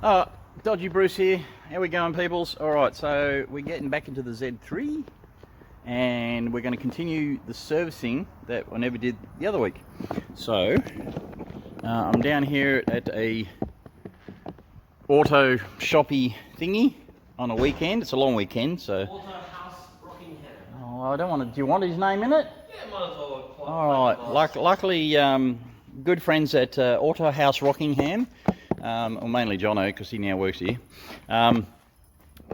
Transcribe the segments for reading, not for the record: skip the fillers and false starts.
Dodgy Bruce here. How we going, peoples? Alright, so we're getting back into the Z3 and we're going to continue the servicing that I never did the other week. So, I'm down here at a auto shoppy thingy on a weekend. It's a long weekend, so... Auto House Rockingham. Oh, I don't want to... Do you want his name in it? Yeah, might as well. Alright, luckily, good friends at Auto House Rockingham. Or mainly Jono, because he now works here.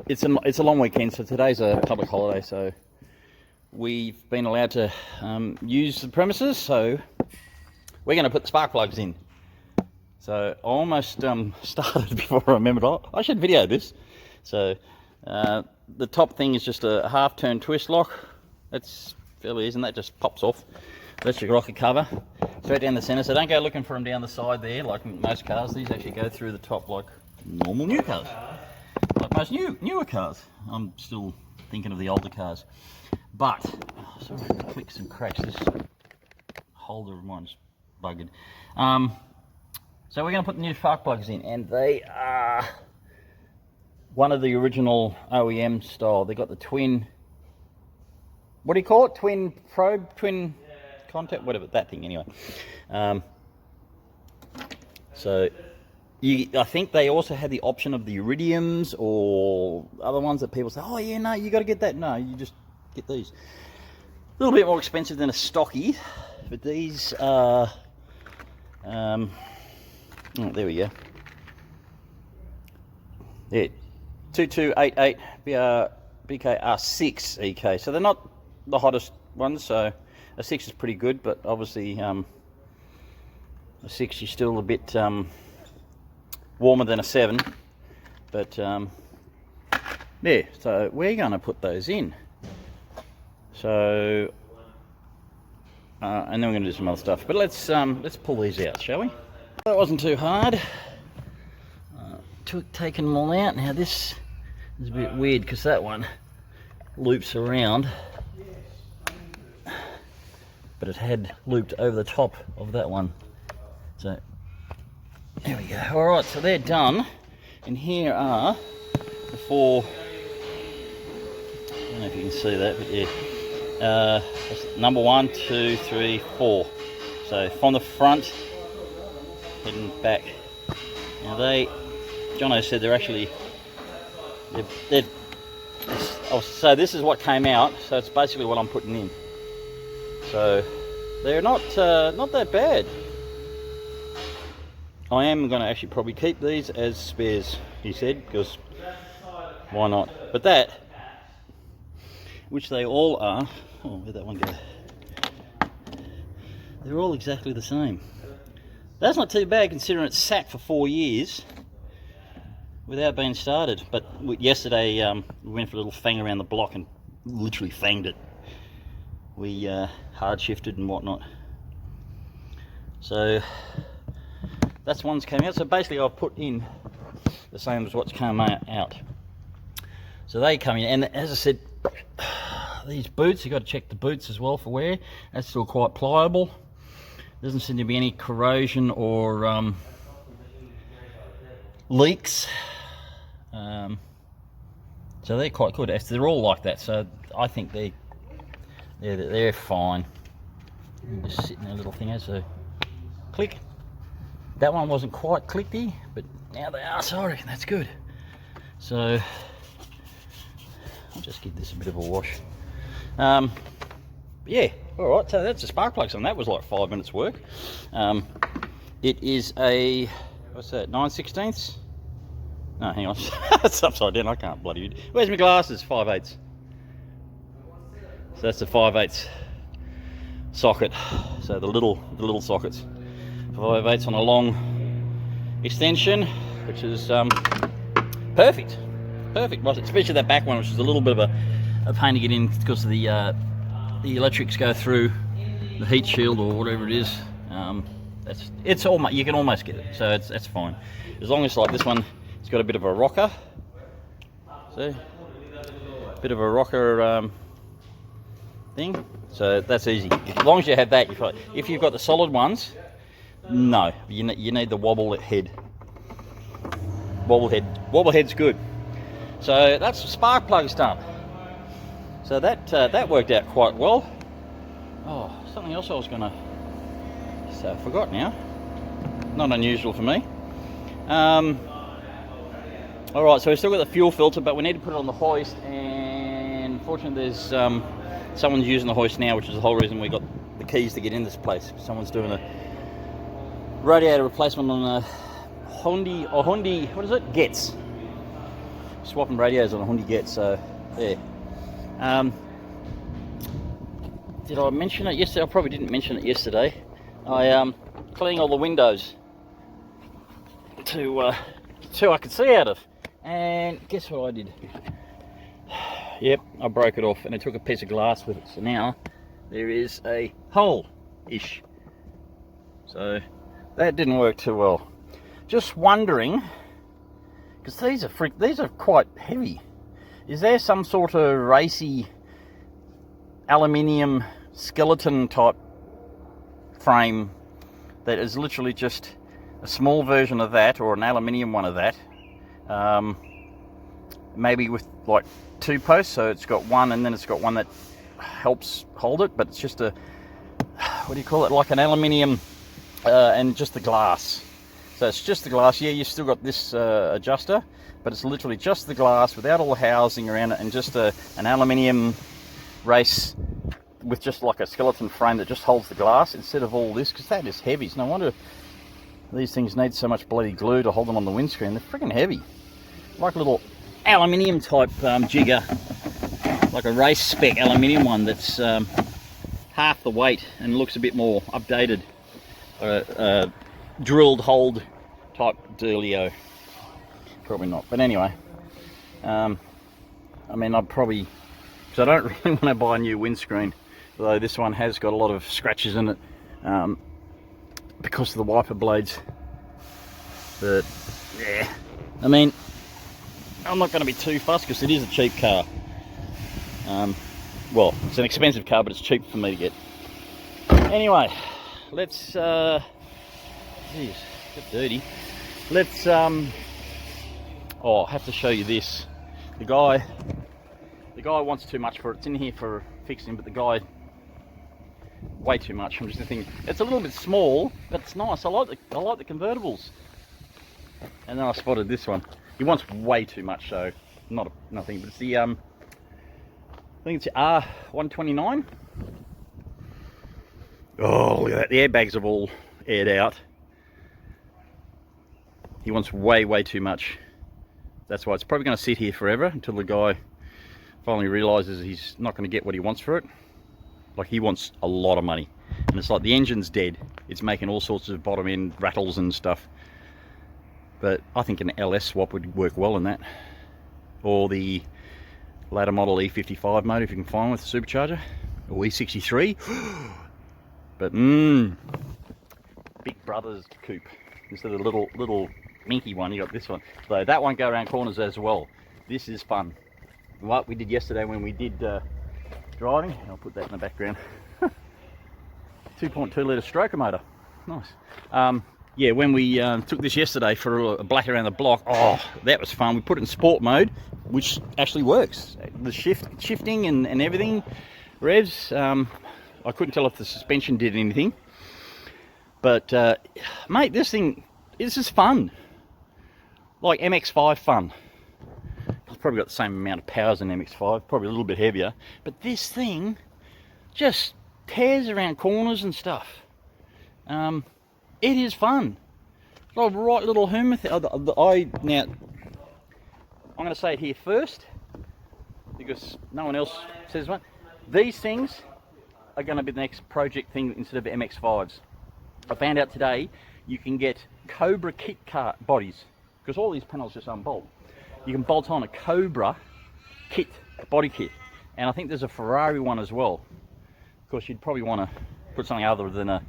It's a long weekend, so today's a public holiday, so we've been allowed to use the premises, so we're going to put the spark plugs in. So I almost started before I remembered. I should video this. So the top thing is just a half-turn twist lock. That's fairly easy, and that just pops off. That's your rocker cover, straight down the centre. So don't go looking for them down the side there, like most cars. These actually go through the top like normal new cars, like most newer cars. I'm still thinking of the older cars. But, sorry, clicks and cracks. This holder of mine's buggered. So we're going to put the new spark plugs in, and they are one of the original OEM style. They got the twin. What do you call it? Twin probe, twin. Contact, whatever, that thing anyway. So I think they also had the option of the iridiums or other ones that people say, oh yeah, no, you got to get that. No, you just get these. A little bit more expensive than a stocky, but these are oh, there we go. Yeah, 2288 BKR6 EK. So they're not the hottest ones, so a 6 is pretty good, but obviously a 6 is still a bit warmer than a 7. But yeah, so we're going to put those in. So and then we're going to do some other stuff. But let's pull these out, shall we? That wasn't too hard. Taking them all out. Now this is a bit weird because that one loops around. But it had looped over the top of that one. So there we go. Alright, so they're done. And here are the four, I don't know if you can see that, but yeah. Number 1, 2, 3, 4. So from the front, heading back. Now Jono said they're actually, so this is what came out, so it's basically what I'm putting in. So they're not that bad. I am going to actually probably keep these as spares, he said, because why not? But that, which they all are, oh, where'd that one go? They're all exactly the same. That's not too bad considering it sat for 4 years without being started. But yesterday we went for a little fang around the block and literally fanged it. We hard shifted and whatnot. So that's one's came out. So basically I've put in the same as what's come out. So they come in, and as I said, these boots, you got to check the boots as well for wear. That's still quite pliable. Doesn't seem to be any corrosion or leaks. So they're quite good. They're all like that. So I think they're fine. Just sit in their little thing as a click. That one wasn't quite clicky, but now they are, so I reckon that's good. So I'll just give this a bit of a wash. Yeah, alright, so that's the spark plugs, and that was like 5 minutes work. It is a, what's that, 9/16? No, hang on, it's upside down, I can't bloody read. Where's my glasses? 5/8. So that's the 5/8 socket. So the little sockets. 5/8 on a long extension, which is perfect. Perfect, especially that back one, which is a little bit of a pain to get in because of the electrics go through the heat shield or whatever it is. It's almost, you can almost get it, so that's fine. As long as like this one, it's got a bit of a rocker. See, bit of a rocker thing. So that's easy. As long as you have that, you're fine. If you've got the solid ones, no, you need the wobble head. wobble head's good. So that's the spark plugs done. So that worked out quite well. Oh, something else I was gonna say, I forgot now. Not unusual for me. All right, so we've still got the fuel filter, but we need to put it on the hoist, and fortunately there's someone's using the hoist now, which is the whole reason we got the keys to get in this place. Someone's doing a radiator replacement on a Hyundai, what is it? Getz. Swapping radios on a Hyundai Getz, so there. Did I mention it yesterday? I probably didn't mention it yesterday. I cleaning all the windows to I could see out of, and guess what I did? Yep, I broke it off, and I took a piece of glass with it. So now there is a hole-ish. So that didn't work too well. Just wondering, because these are quite heavy. Is there some sort of racy aluminium skeleton type frame that is literally just a small version of that, or an aluminium one of that, maybe with like 2 posts, so it's got one and then it's got one that helps hold it, but it's just a, what do you call it, like an aluminium and just the glass. So it's just the glass. Yeah, you've still got this adjuster, but it's literally just the glass without all the housing around it, and just an aluminium race with just like a skeleton frame that just holds the glass instead of all this, because that is heavy. So no wonder these things need so much bloody glue to hold them on the windscreen. They're freaking heavy. Like a little aluminium type jigger, like a race spec aluminium one that's half the weight and looks a bit more updated. Drilled hold type dealio. Probably not, but anyway, I mean, I'd probably, because I don't really want to buy a new windscreen, although this one has got a lot of scratches in it because of the wiper blades. But yeah, I mean, I'm not going to be too fussed because it is a cheap car. Well, it's an expensive car, but it's cheap for me to get. Anyway, let's geez, get dirty. Let's oh, I have to show you this. The guy wants too much for it. It's in here for fixing, but the guy, way too much. I'm just thinking it's a little bit small, but it's nice. I like the convertibles. And then I spotted this one. He wants way too much, so nothing. But it's the I think it's the R129. Oh, look at that! The airbags have all aired out. He wants way too much. That's why it's probably going to sit here forever until the guy finally realizes he's not going to get what he wants for it. Like, he wants a lot of money, and it's like the engine's dead. It's making all sorts of bottom end rattles and stuff. But I think an LS swap would work well in that, or the later model E55 motor if you can find one with a supercharger, or E63. But Big Brother's coupe instead of the little minky one. You got this one, so that won't go around corners as well. This is fun. What we did yesterday when we did driving, I'll put that in the background. 2.2 litre stroker motor, nice. Yeah, when we took this yesterday for a black around the block, oh, that was fun. We put it in sport mode, which actually works. The shifting and everything, revs. I couldn't tell if the suspension did anything, but mate, this is fun. Like MX-5 fun. It's probably got the same amount of power as an MX-5, probably a little bit heavier, but this thing just tears around corners and stuff. It is fun. Like a right little hermit. Now, I'm going to say it here first, because no one else says one. These things are going to be the next project thing instead of MX-5s. I found out today you can get Cobra kit car bodies, because all these panels just unbolt. You can bolt on a Cobra kit, body kit, and I think there's a Ferrari one as well. Of course, you'd probably want to put something other than a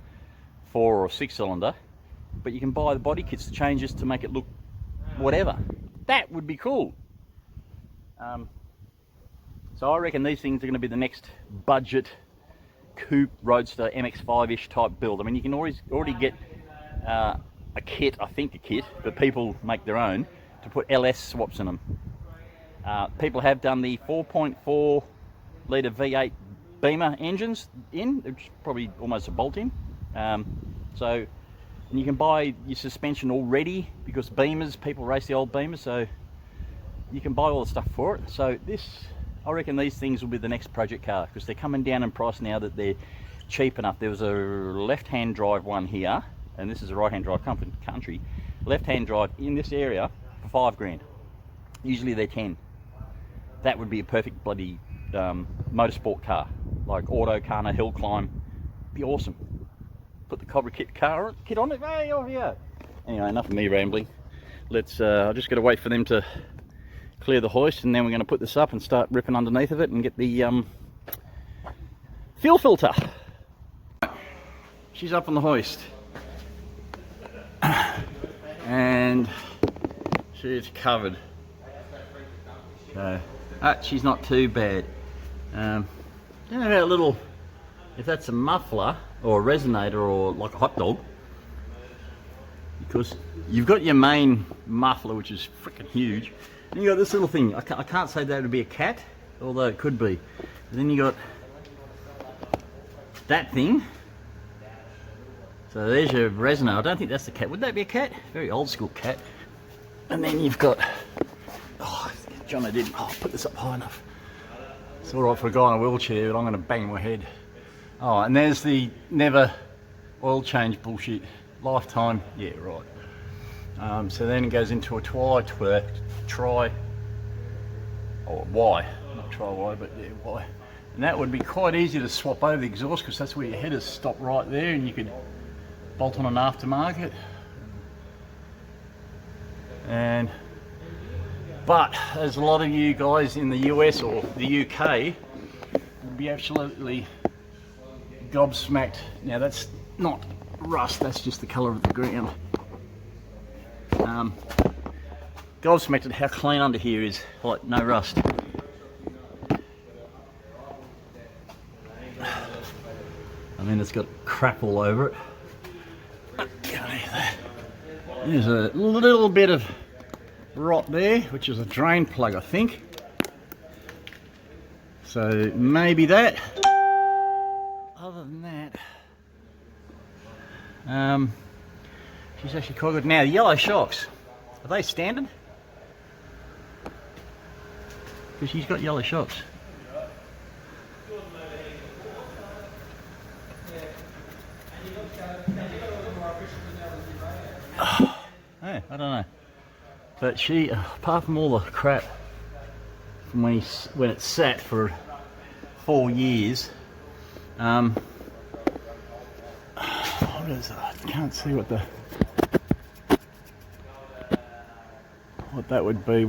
4 or 6 cylinder, but you can buy the body kits, the changes to make it look whatever. That would be cool. So I reckon these things are going to be the next budget coupe roadster MX-5-ish type build. I mean, you can already get a kit, I think a kit, but people make their own to put LS swaps in them. People have done the 4.4 litre V8 Beamer engines in, which is probably almost a bolt in. So, and you can buy your suspension already, because Beamers, people race the old Beamers, so you can buy all the stuff for it. So this, I reckon these things will be the next project car, because they're coming down in price now that they're cheap enough. There was a left-hand drive one here, and this is a right-hand drive country. Left-hand drive in this area for 5 grand. Usually they're 10. That would be a perfect bloody motorsport car, like Autocana hill climb. Be awesome. Put the Cobra kit on it. Hey, oh yeah. Anyway, enough of me rambling. Let's. I've just got to wait for them to clear the hoist, and then we're going to put this up and start ripping underneath of it and get the fuel filter. She's up on the hoist, and she's covered. So, she's not too bad. Don't know about a little, if that's a muffler or a resonator or like a hot dog, because you've got your main muffler, which is freaking huge, and you got this little thing. I can't say that would be a cat, although it could be. And then you got that thing. So there's your resonator. I don't think that's the cat. Would that be a cat? Very old school cat. And then you've got, oh, John, I didn't. Oh, put this up high enough. It's all right for a guy in a wheelchair, but I'm going to bang my head. Oh, and there's the never oil change bullshit. Lifetime, yeah, right. So then it goes into a tri, or Y, not tri-Y, but yeah, Y. And that would be quite easy to swap over the exhaust, because that's where your headers stop right there, and you could bolt on an aftermarket. But as a lot of you guys in the US or the UK would be absolutely gobsmacked. Now that's not rust, that's just the colour of the ground. Gobsmacked at how clean under here is, like no rust. I mean, it's got crap all over it. There's a little bit of rot there, which is a drain plug, I think. So maybe that. Other than that, she's actually quite good. Now, the yellow shocks, are they standard? Because she's got yellow shocks. Hey, I don't know. But she, apart from all the crap from when it sat for 4 years, what is it? I can't see what that would be.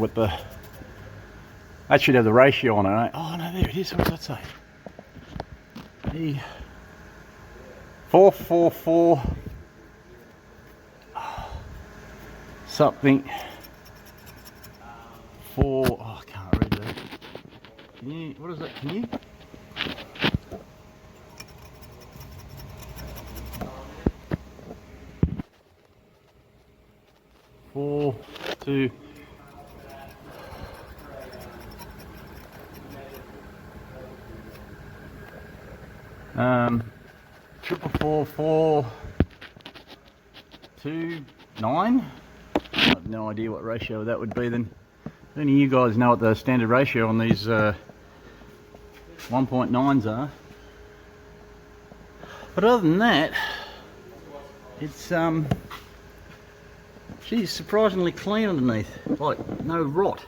That should have the ratio on it. Right? Oh no, there it is. What does that say? The 444 something. Oh, I can't read that. Can you? What is that? Can you? Four, two. Triple 429. I have no idea what ratio that would be then. Any of you guys know what the standard ratio on these 1.9s are. But other than that, it's she's surprisingly clean underneath, like no rot.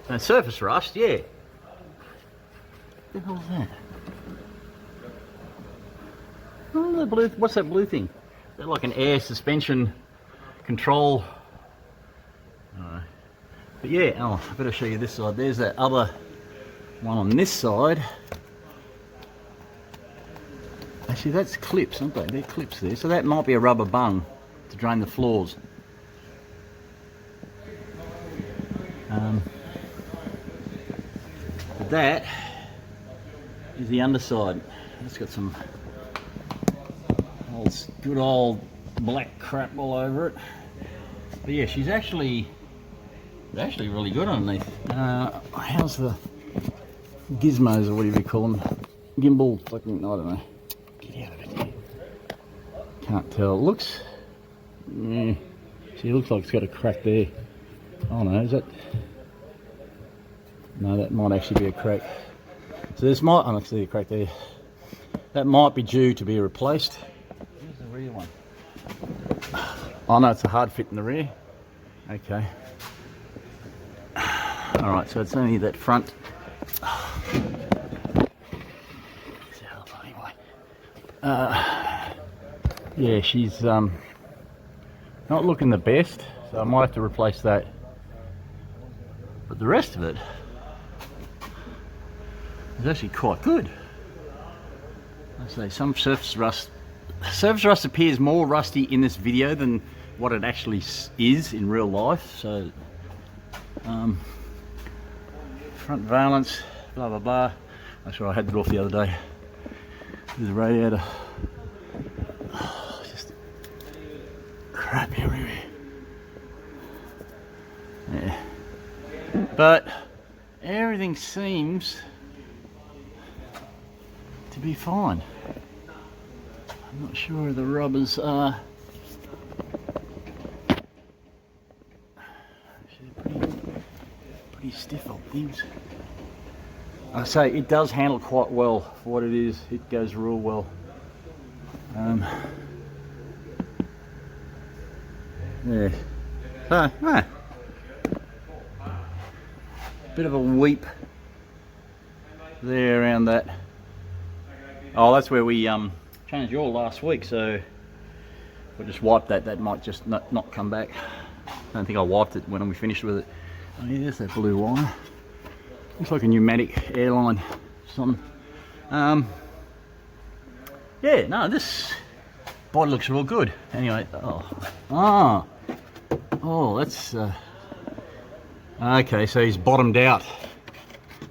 No surface rust, yeah. What the hell is that? Oh, the blue, what's that blue thing? Is that like an air suspension control? But yeah, oh, I better show you this side. There's that other one on this side. Actually, that's clips, aren't they? They're clips there. So that might be a rubber bung to drain the floors. But that is the underside. It's got some good old black crap all over it. But yeah, she's actually really good underneath. How's the gizmos, or whatever you call them? Gimbal, fucking, I don't know. Get out of it. Can't tell. It looks, yeah, she looks like it's got a crack there. Oh no, is that? No, that might actually be a crack. So this might, I see a crack there. That might be due to be replaced. Here's the rear one. Oh no, it's a hard fit in the rear. Okay. Alright, so it's only that front. Yeah, she's not looking the best, so I might have to replace that. But the rest of it is actually quite good. I say some surface rust appears more rusty in this video than what it actually is in real life. So front valance, blah blah blah. That's where I had it off the other day. There's the radiator. Oh, just crap everywhere. Yeah, but everything seems to be fine. I'm not sure where the rubbers are. Pretty stiff old things. I say it does handle quite well for what it is. It goes real well. Yeah. So, bit of a weep there around that. Oh, that's where we changed your last week, so we'll just wipe that. That might just not come back. I don't think I wiped it when we finished with it. Oh yeah, there's that blue wire. Looks like a pneumatic airline something. Yeah, no, this body looks real good. Anyway, oh, that's okay. So he's bottomed out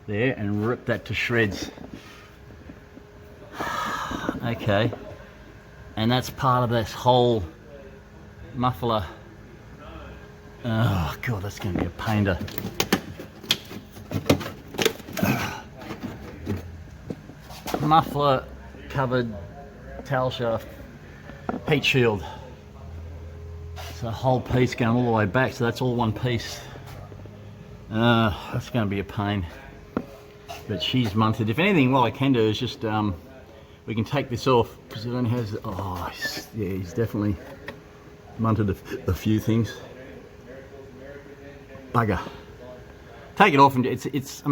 there and ripped that to shreds. Okay, and that's part of this whole muffler. Oh god, that's going to be a pain to. Muffler covered tail shaft heat shield. It's a whole piece going all the way back, so that's all one piece. That's going to be a pain. But she's munted. If anything, what I can do is just we can take this off because it only has. Oh, yeah, he's definitely munted a few things. Bugger. Take it off and it's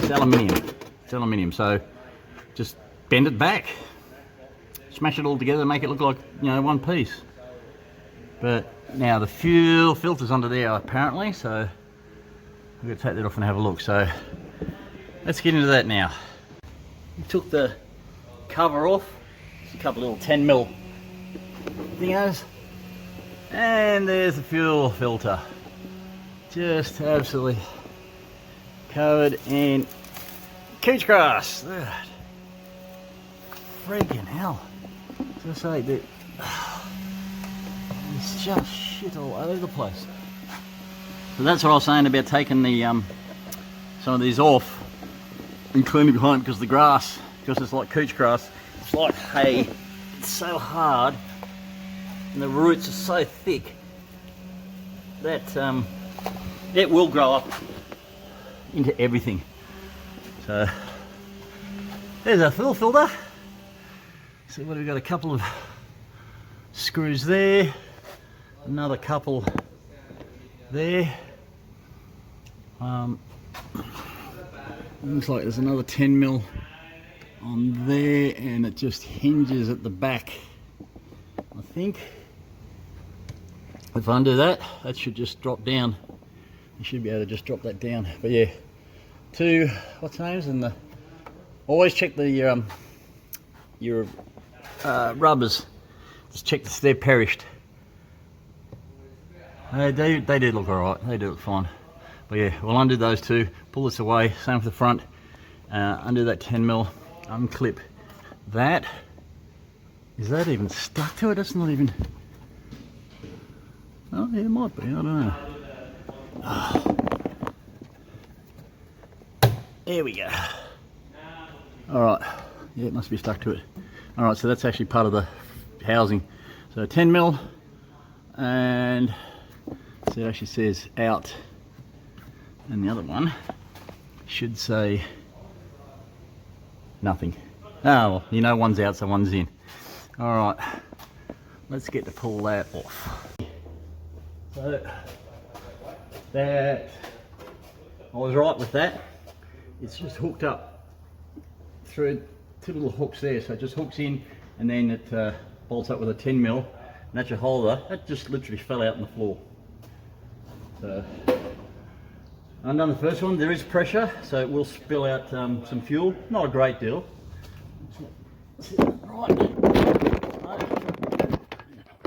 aluminium. It's aluminium, so just bend it back, smash it all together, make it look like, you know, one piece. But now the fuel filter's under there apparently, so I'm going to take that off and have a look. So let's get into that now. We took the cover off, just a couple of little 10mm thingos, and there's the fuel filter, just absolutely covered in couch grass. Freaking hell. So I say that it's just shit all over the place. So that's what I was saying about taking the some of these off and cleaning behind, because the grass, because it's like couch grass, it's like hay. It's so hard and the roots are so thick that it will grow up into everything. So there's our fuel filter. So what have we got? A couple of screws there, another couple there. Looks like there's another 10mm on there, and it just hinges at the back. I think if I undo that, that should just drop down. You should be able to just drop that down. But yeah, two what's names, and always check the your rubbers. Just check if they're perished. They do look alright. They do look fine. But yeah, we'll undo those two. Pull this away. Same for the front. Undo that 10mm. Unclip that. Is that even stuck to it? That's not even. Oh, yeah, it might be, I don't know. Oh. There we go. Alright, yeah, it must be stuck to it. Alright, so that's actually part of the housing. So 10 mil, and so it actually says out, and the other one should say nothing. Oh, well, you know one's out, so one's in. Alright, let's get to pull that off. So, that, I was right with that. It's just hooked up through two little hooks there, so it just hooks in and then it bolts up with a 10 mil, and that's your holder. That just literally fell out on the floor. So, undone the first one. There is pressure, so it will spill out some fuel. Not a great deal. Right.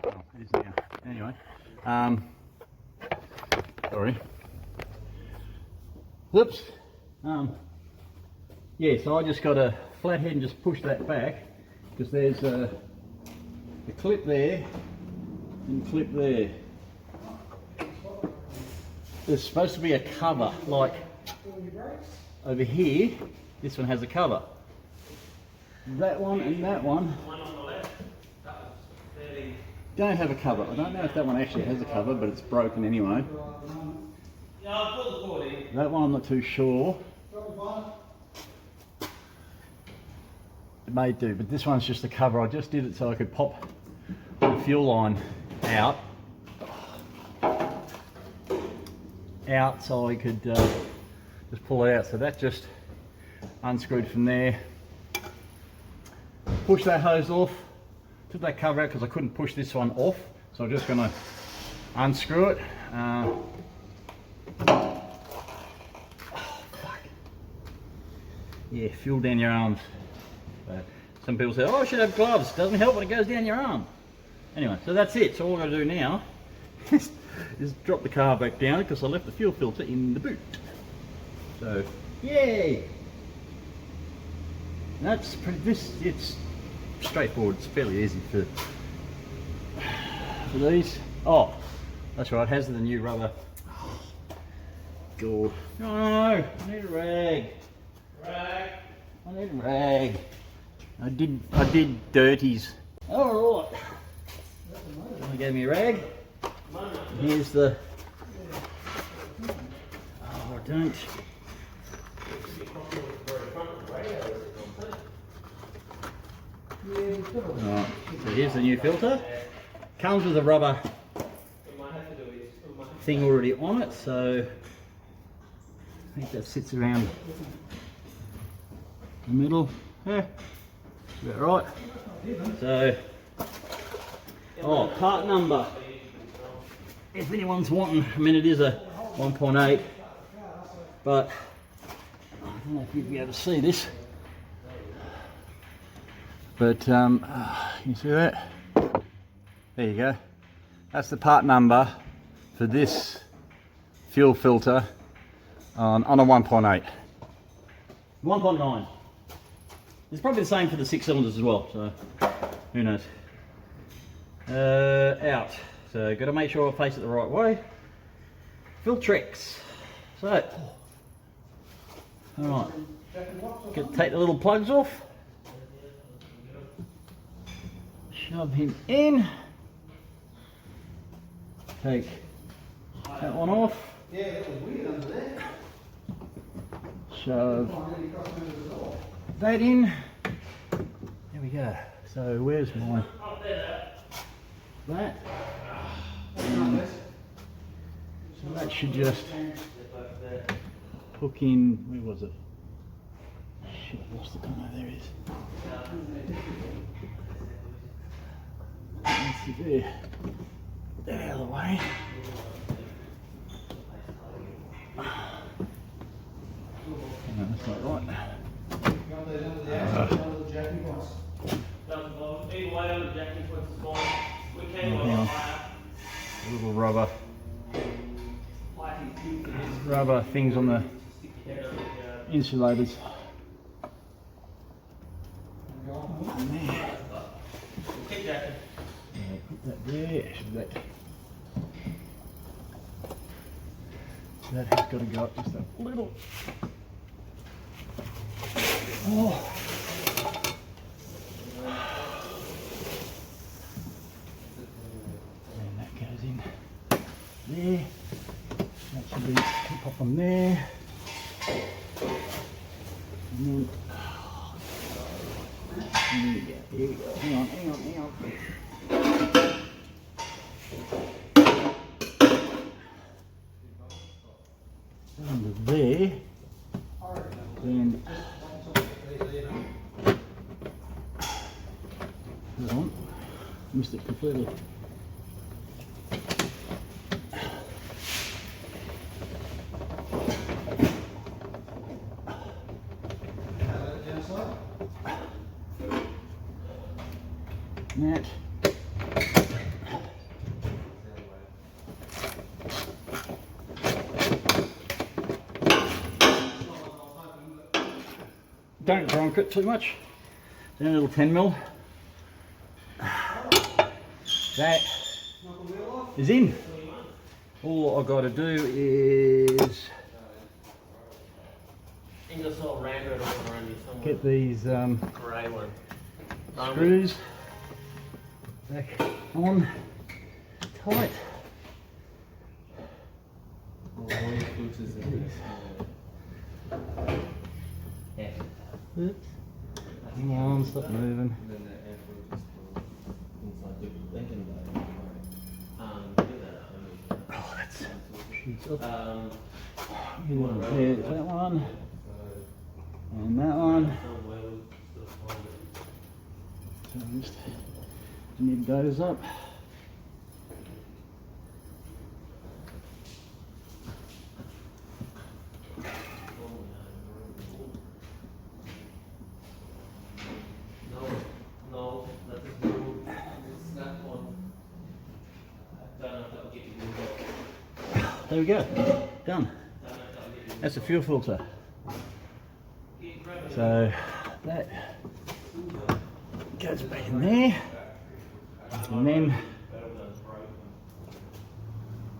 Oh, it is now. Anyway, sorry. Whoops. Yeah, so I just got a flathead and just push that back, because there's a clip there and a clip there. There's supposed to be a cover, like over here, this one has a cover. That one and that one don't have a cover. I don't know if that one actually has a cover, but it's broken anyway. That one I'm not too sure. It may do, but this one's just a cover. I just did it so I could pop the fuel line out so I could just pull it out. So that just unscrewed from there. Push that hose off, took that cover out because I couldn't push this one off, so I'm just going to unscrew it. Oh, fuck. Yeah, fuel down your arms. So some people say, oh, I should have gloves. Doesn't help when it goes down your arm. Anyway, so that's it. So all I've got to do now is drop the car back down because I left the fuel filter in the boot. So, yay! That's pretty, it's straightforward. It's fairly easy for these. Oh, that's right, it has the new rubber. God. No, I need a rag. Rag. I need a rag. I did dirties. Alright. They gave me a rag. Here's the. Oh, I don't. Right, so here's the new filter. Comes with a rubber thing already on it, so I think that sits around the middle. Yeah, about right. So, oh, part number. If anyone's wanting, I mean it is a 1.8, but I don't know if you'd be able to see this. But you see that? There you go. That's the part number for this fuel filter on a 1.8. 1.9. It's probably the same for the 6 cylinders as well, so who knows. Out. So got to make sure I face it the right way. Filtrex. So, alright. Take the little plugs off. Shove him in. Take that one off. Yeah, that was weird under there. Shove that in. There we go. So where's my that? So that should just hook in. Where was it? Shit, I lost it. Oh no, there it is. Let's see there. Put that out of the way. No, that's not right. Little rubber things on the insulators. And there. Put that there. Should that That has got to go up just a little. Oh. And that goes in there. That should be pop on there. And then, here we go. Hang on. Under there, then hold on, missed it completely. That. Don't gronk it too much. Then a little 10mm. That is in. All I've got to do is get these screws back on tight. Oops. Hang on, stop moving. Oh, that's shoots up. There's that one. And that one. So just nib those up. There we go, done. That's a fuel filter. So that goes back in there, and then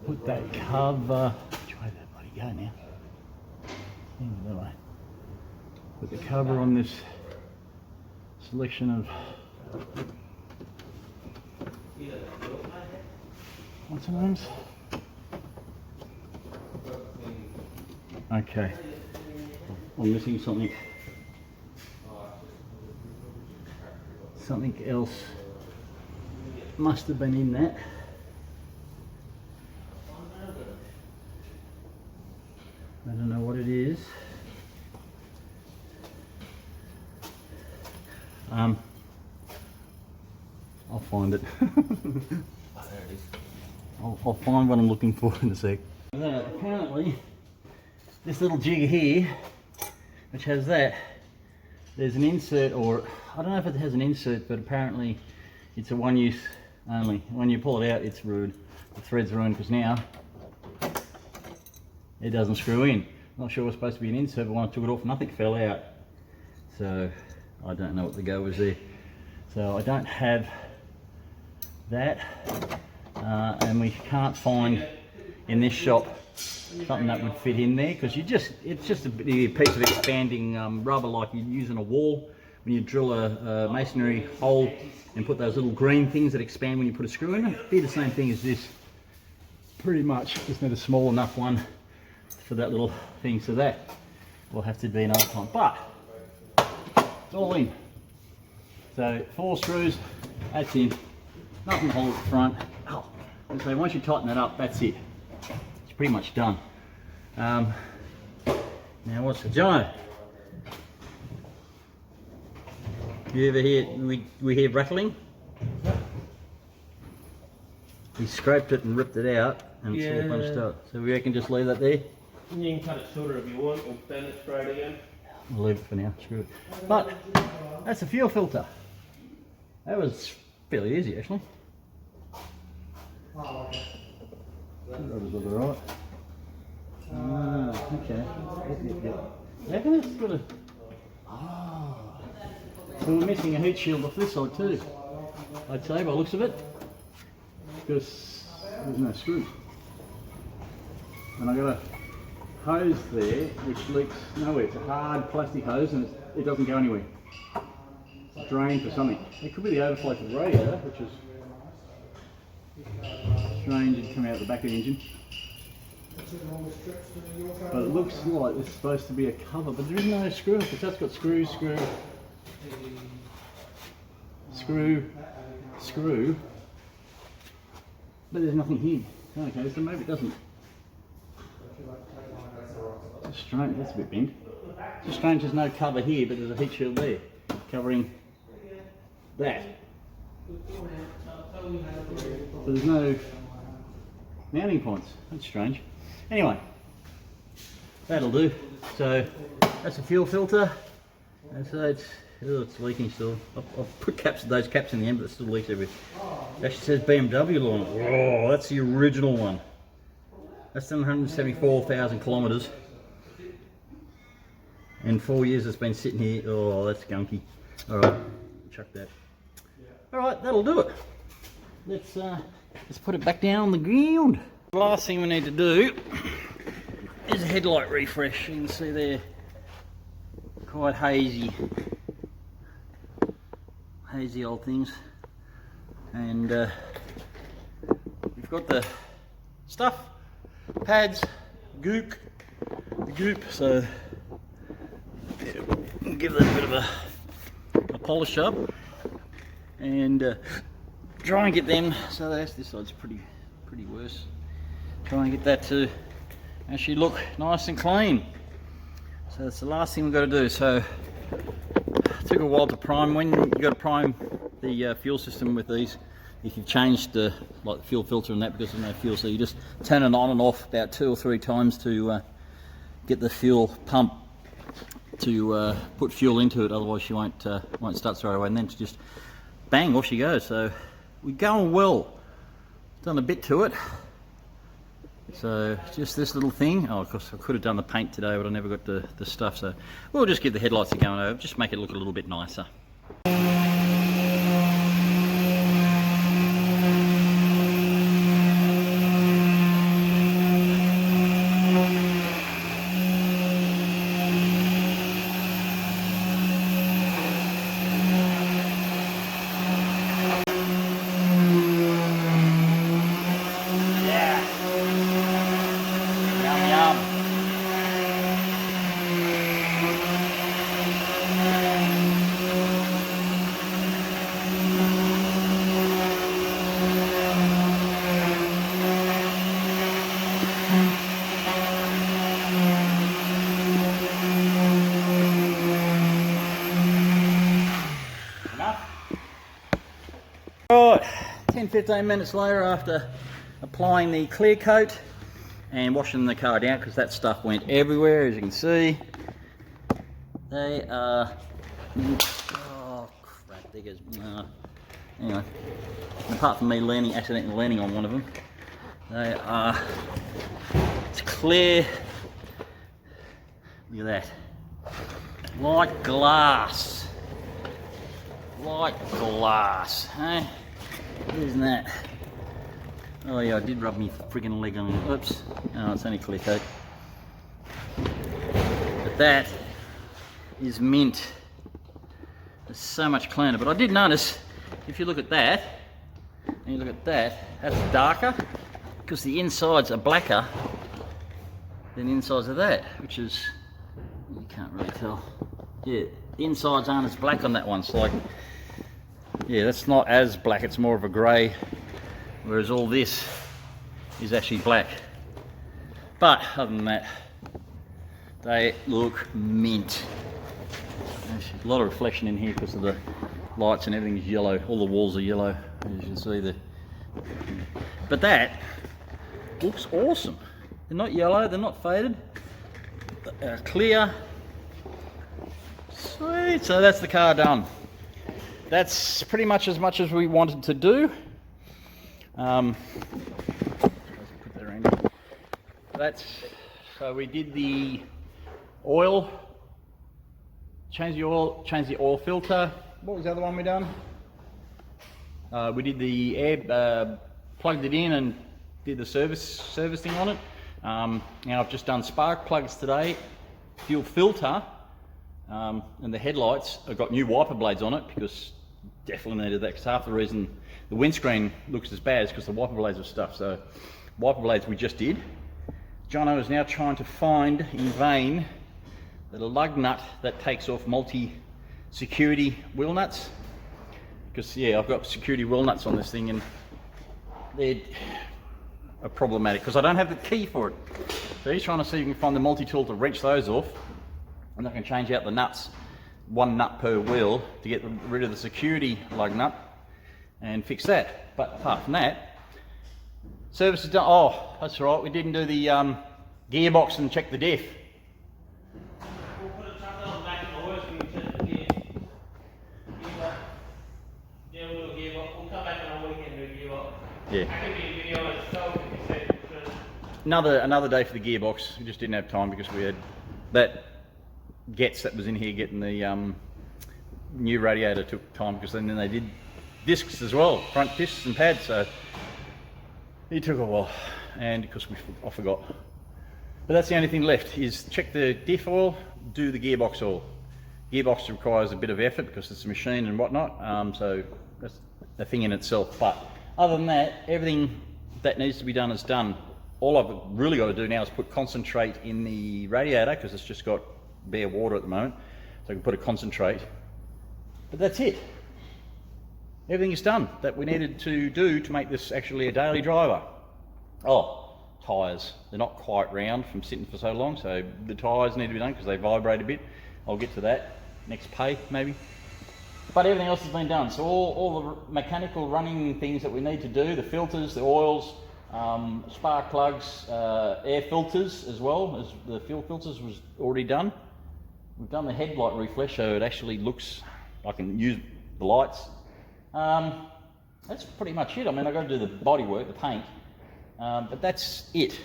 put that cover. Which way did that bloody go now? That way. Put the cover on this selection of what's the names? Okay, I'm missing something. Something else must have been in that. I don't know what it is. I'll find it. I'll find what I'm looking for in a sec. Apparently, this little jig here, which has that, there's an insert, or I don't know if it has an insert, but apparently it's a one use only. When you pull it out, it's ruined. The thread's ruined because now it doesn't screw in. Not sure it was supposed to be an insert, but when I took it off, nothing fell out. So I don't know what the go was there. So I don't have that, and we can't find in this shop something that would fit in there, because it's just a piece of expanding rubber like you use in a wall when you drill a masonry hole and put those little green things that expand when you put a screw in. It'd be the same thing as this, pretty much. Just need a small enough one for that little thing, so that will have to be another time, but it's all in. So 4 screws, that's in, nothing to hold at the front. And so once you tighten that up, that's it. It's pretty much done. Now what's the Jono? You ever hear, we hear rattling? We scraped it and ripped it out and it's all bunched up. So we reckon just leave that there? You can cut it shorter if you want, or bend it straight again. We'll leave it for now, screw it. But that's a fuel filter. That was fairly easy actually. That was alright. Okay. Yep. How come it's got a... So we're missing a heat shield off this side too, I'd say, by the looks of it, because there's no screw. And I gotta hose there which leaks nowhere. It's a hard plastic hose and it doesn't go anywhere. It's a drain for something. It could be the overflow for the radiator, which is strange to come out the back of the engine. But it looks like it's supposed to be a cover, but there is no screw because that's got screw, but there's nothing here. Okay, so maybe it doesn't. It's strange, that's a bit bent. It's just strange there's no cover here, but there's a heat shield there covering that. So there's no mounting points. That's strange. Anyway, that'll do. So that's a fuel filter, and so it's leaking still. I've put those caps in the end, but it still leaks everywhere. It actually says BMW on it. Oh, that's the original one. That's 774,000 kilometres. In 4 years it's been sitting here. Oh, that's gunky. Alright, chuck that. Alright, that'll do it. Let's put it back down on the ground. The last thing we need to do is a headlight refresh. You can see they're quite hazy old things. And we've got the stuff, pads, the goop, so yeah, we'll give that a bit of a polish up and try and get them, so this side's pretty worse. Try and get that to actually look nice and clean. So that's the last thing we've got to do. So it took a while to prime. When you've got to prime the fuel system with these, if you've changed the fuel filter and that because there's no fuel, so you just turn it on and off about 2 or 3 times to get the fuel pump to put fuel into it. Otherwise, she won't start straight away, and then just bang, off she goes. So we're going well. Done a bit to it. So just this little thing. Oh, of course I could have done the paint today, but I never got the stuff. So we'll just give the headlights a go over, just make it look a little bit nicer. Right, 10-15 minutes later, after applying the clear coat and washing the car down because that stuff went everywhere, as you can see. They are, oh crap, there goes, anyway, apart from me accidentally landing on one of them, they are, it's clear, look at that, like glass. Like glass, eh? Isn't that? Oh yeah, I did rub my friggin' leg on it. Oops. Oh, it's only clear coat. But that is mint. It's so much cleaner. But I did notice, if you look at that, and you look at that, that's darker, because the insides are blacker than the insides of that, which is, you can't really tell. Yeah, the insides aren't as black on that one. So like, yeah, that's not as black, it's more of a grey, whereas all this is actually black. But other than that, they look mint. There's a lot of reflection in here because of the lights and everything is yellow. All the walls are yellow, as you can see. But that looks awesome. They're not yellow, they're not faded, they're clear. Sweet, so that's the car done. That's pretty much as we wanted to do. So we did the oil, changed the oil filter. What was the other one we done? We did the air, plugged it in and did the servicing on it. Now I've just done spark plugs today, fuel filter, and the headlights. I've got new wiper blades on it because definitely needed that, because half the reason the windscreen looks as bad is because the wiper blades are stuffed. So wiper blades we just did. Jono is now trying to find in vain the lug nut that takes off multi-security wheel nuts, because yeah, I've got security wheel nuts on this thing and they're problematic because I don't have the key for it. So he's trying to see if he can find the multi-tool to wrench those off, and I can change out the nuts, one nut per wheel, to get rid of the security lug nut and fix that. But apart from that, service is done. Oh, that's right, we didn't do the gearbox and check the diff. We'll put a chucker on the back of the horse and check the gear. Yeah, we'll do a gearbox. We'll come back on a weekend and do a gearbox. Yeah. That could be a video itself if you said it should. Another day for the gearbox. We just didn't have time because we had that Getz that was in here getting the new radiator took time, because then they did discs as well, front discs and pads, so it took a while, and because I forgot. But that's the only thing left, is check the diff oil, do the gearbox oil. Gearbox requires a bit of effort because it's a machine and whatnot, so that's a thing in itself. But other than that, everything that needs to be done is done. All I've really got to do now is put concentrate in the radiator, because it's just got bare water at the moment, so I can put a concentrate. But that's it. Everything is done that we needed to do to make this actually a daily driver. Oh, tyres. They're not quite round from sitting for so long, so the tyres need to be done because they vibrate a bit. I'll get to that next pay maybe. But everything else has been done. So all the mechanical running things that we need to do, the filters, the oils, spark plugs, air filters as well, as the fuel filters was already done. We've done the headlight refresh so it actually looks, I can use the lights. That's pretty much it. I mean, I've got to do the body work, the paint, but that's it.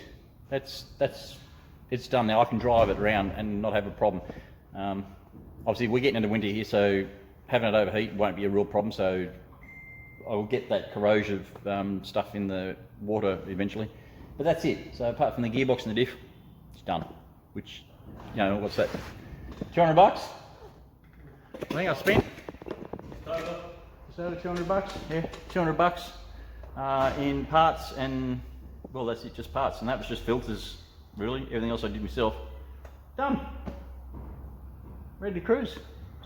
It's done now. I can drive it around and not have a problem. Obviously we're getting into winter here, so having it overheat won't be a real problem, so I'll get that corrosive stuff in the water eventually. But that's it. So apart from the gearbox and the diff, it's done. Which, you know, what's that? $200? I think I spent just over $200. Yeah, $200 in parts, and well, that's it, just parts, and that was just filters. Really, everything else I did myself. Done. Ready to cruise.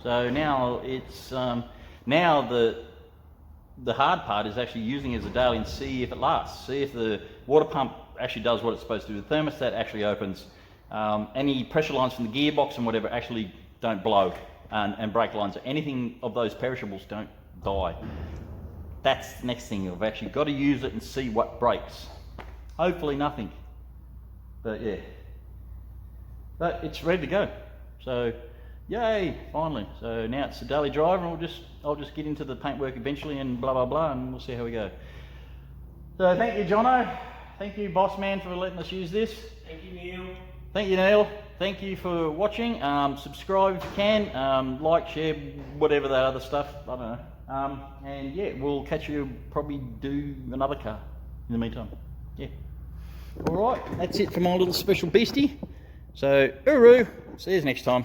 So now it's now the hard part is actually using it as a daily and see if it lasts. See if the water pump actually does what it's supposed to do. The thermostat actually opens. Any pressure lines from the gearbox and whatever actually don't blow, and brake lines, anything of those perishables don't die. That's the next thing. I've actually got to use it and see what breaks. Hopefully nothing. But yeah. But it's ready to go. So yay, finally. So now it's a daily drive, and I'll just get into the paintwork eventually and blah blah blah, and we'll see how we go. So thank you, Jono. Thank you, boss man, for letting us use this. Thank you, Neil. Thank you, Neil. Thank you for watching. Subscribe if you can. Like, share, whatever that other stuff. I don't know. And yeah, we'll catch you. Probably do another car in the meantime. Yeah. All right. That's it for my little special beastie. So, uru. See you next time.